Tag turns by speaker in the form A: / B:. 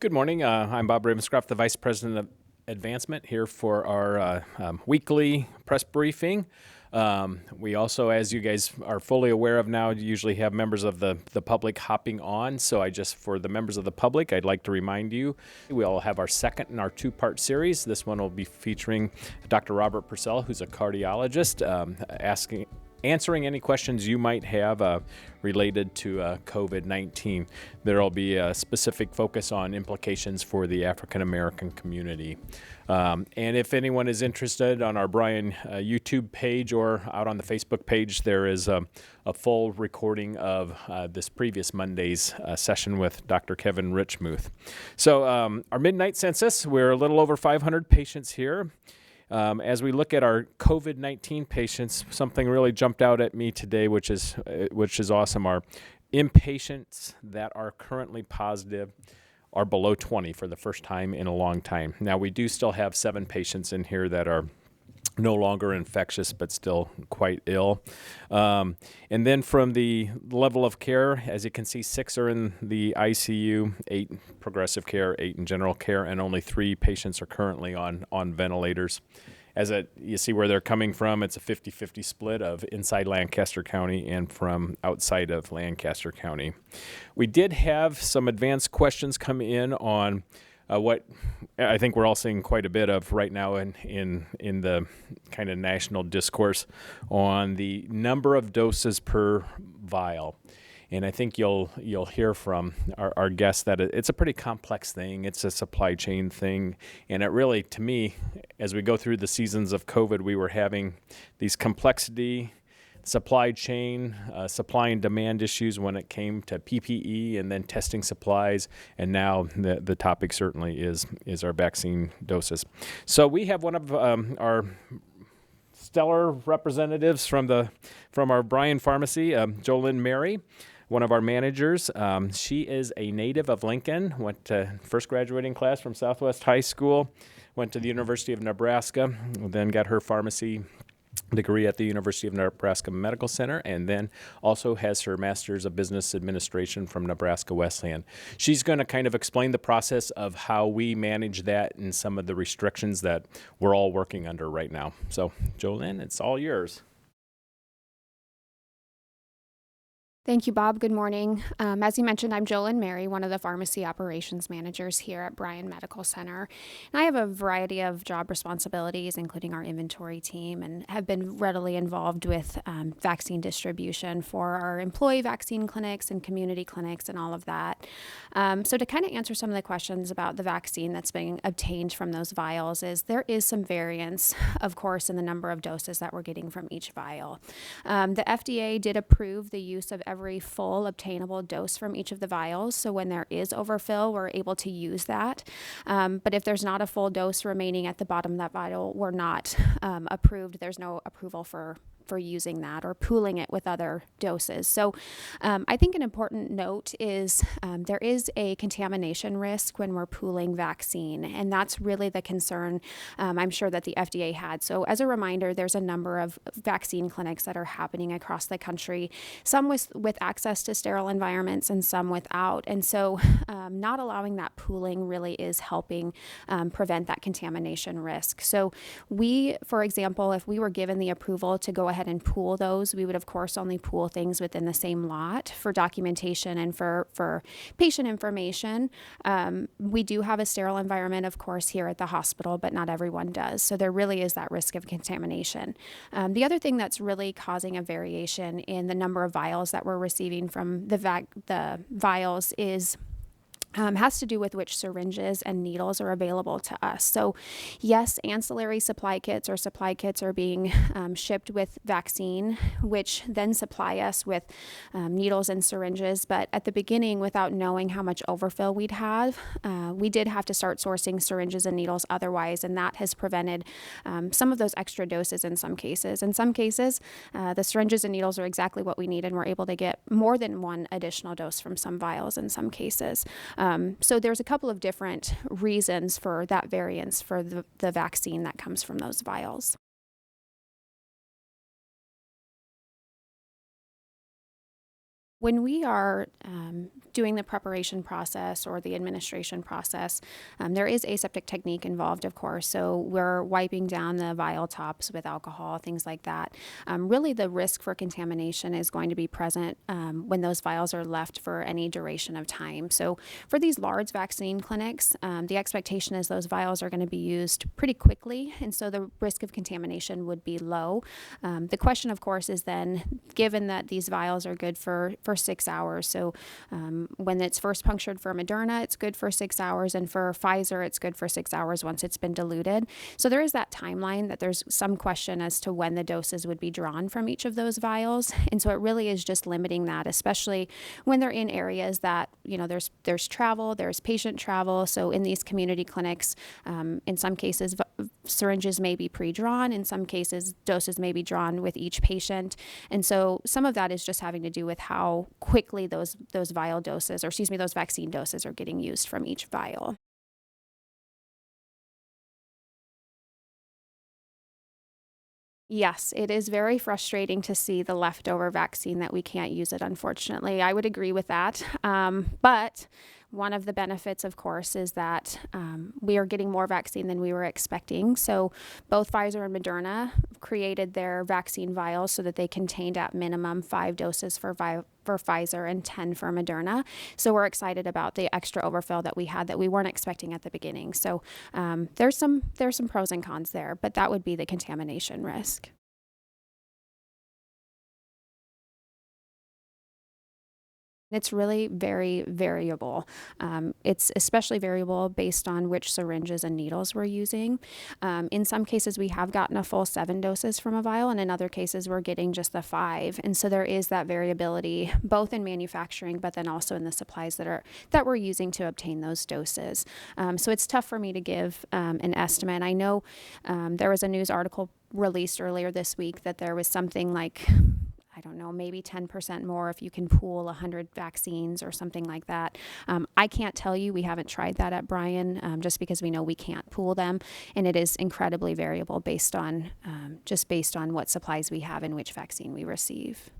A: Good morning. I'm Bob Ravenscroft, the Vice President of Advancement, here for our weekly press briefing. We also, as you guys are fully aware of now, usually have members of the public hopping on. So for the members of the public, I'd like to remind you, we'll have our second in our two-part series. This one will be featuring Dr. Robert Purcell, who's a cardiologist, answering any questions you might have related to COVID-19. There will be a specific focus on implications for the African American community. And if anyone is interested, on our Bryan YouTube page or out on the Facebook page, there is a full recording of this previous Monday's session with Dr. Kevin Richmuth. So our midnight census, we're a little over 500 patients here. As we look at our COVID-19 patients, something really jumped out at me today, which is awesome. Our inpatients that are currently positive are below 20 for the first time in a long time. Now, we do still have 7 patients in here that are no longer infectious, but still quite ill. And then from the level of care, as you can see, 6 are in the ICU, 8 progressive care, 8 in general care, and only 3 patients are currently on ventilators. You see where they're coming from, it's a 50-50 split of inside Lancaster County and from outside of Lancaster County. We did have some advanced questions come in on what I think we're all seeing quite a bit of right now in the kind of national discourse on the number of doses per vial. And I think you'll hear from our guests that it's a pretty complex thing. It's a supply chain thing. And it really, to me, as we go through the seasons of COVID, we were having these complexity, supply chain, supply and demand issues when it came to PPE and then testing supplies. And now the topic certainly is our vaccine doses. So we have one of our stellar representatives from our Bryan Pharmacy, Jolyn Merry, one of our managers. She is a native of Lincoln, went to first graduating class from Southwest High School, went to the University of Nebraska, then got her pharmacy degree at the University of Nebraska Medical Center, and then also has her Master's of Business Administration from Nebraska Wesleyan. She's going to kind of explain the process of how we manage that and some of the restrictions that we're all working under right now. So, Jolyn, it's all yours.
B: Thank you, Bob. Good morning. As you mentioned, I'm Jolyn Merry, one of the pharmacy operations managers here at Bryan Medical Center. And I have a variety of job responsibilities, including our inventory team, and have been readily involved with vaccine distribution for our employee vaccine clinics and community clinics and all of that. So to kind of answer some of the questions about the vaccine that's being obtained from those vials there is some variance, of course, in the number of doses that we're getting from each vial. The FDA did approve the use of every full obtainable dose from each of the vials. So when there is overfill, we're able to use that. But if there's not a full dose remaining at the bottom of that vial, we're not approved. There's no approval for using that or pooling it with other doses. So I think an important note is there is a contamination risk when we're pooling vaccine, and that's really the concern I'm sure that the FDA had. So as a reminder, there's a number of vaccine clinics that are happening across the country, some with access to sterile environments and some without. And so not allowing that pooling really is helping prevent that contamination risk. So we, for example, if we were given the approval to go ahead and pool those, we would of course only pool things within the same lot for documentation and for patient information. We do have a sterile environment, of course, here at the hospital, but not everyone does. So there really is that risk of contamination. The other thing that's really causing a variation in the number of vials that we're receiving from the vials has to do with which syringes and needles are available to us. So yes, ancillary supply kits are being shipped with vaccine, which then supply us with needles and syringes. But at the beginning, without knowing how much overfill we'd have, we did have to start sourcing syringes and needles otherwise, and that has prevented some of those extra doses in some cases. In some cases, the syringes and needles are exactly what we need, and we're able to get more than one additional dose from some vials in some cases. So there's a couple of different reasons for that variance for the vaccine that comes from those vials. When we are doing the preparation process or the administration process, there is aseptic technique involved, of course. So we're wiping down the vial tops with alcohol, things like that. Really, the risk for contamination is going to be present when those vials are left for any duration of time. So for these large vaccine clinics, the expectation is those vials are going to be used pretty quickly, and so the risk of contamination would be low. The question, of course, is then, given that these vials are good for 6 hours. So when it's first punctured for Moderna, it's good for 6 hours, and for Pfizer, it's good for 6 hours once it's been diluted. So there is that timeline that there's some question as to when the doses would be drawn from each of those vials. And so it really is just limiting that, especially when they're in areas that, there's travel, there's patient travel. So in these community clinics, in some cases, syringes may be pre-drawn. In some cases, doses may be drawn with each patient. And so some of that is just having to do with how quickly those vial doses, those vaccine doses are getting used from each vial. Yes, it is very frustrating to see the leftover vaccine that we can't use it, unfortunately. I would agree with that. But one of the benefits, of course, is that we are getting more vaccine than we were expecting. So both Pfizer and Moderna created their vaccine vials so that they contained at minimum 5 doses for Pfizer and 10 for Moderna. So we're excited about the extra overfill that we had that we weren't expecting at the beginning. So there's some pros and cons there, but that would be the contamination risk. It's really very variable. It's especially variable based on which syringes and needles we're using. In some cases, we have gotten a full 7 doses from a vial, and in other cases, we're getting just the 5. And so there is that variability, both in manufacturing, but then also in the supplies that we're using to obtain those doses. So it's tough for me to give an estimate. I know there was a news article released earlier this week that there was something like, I don't know, maybe 10% more if you can pool 100 vaccines or something like that. I can't tell you. We haven't tried that at Bryan, just because we know we can't pool them. And it is incredibly variable based on what supplies we have and which vaccine we receive.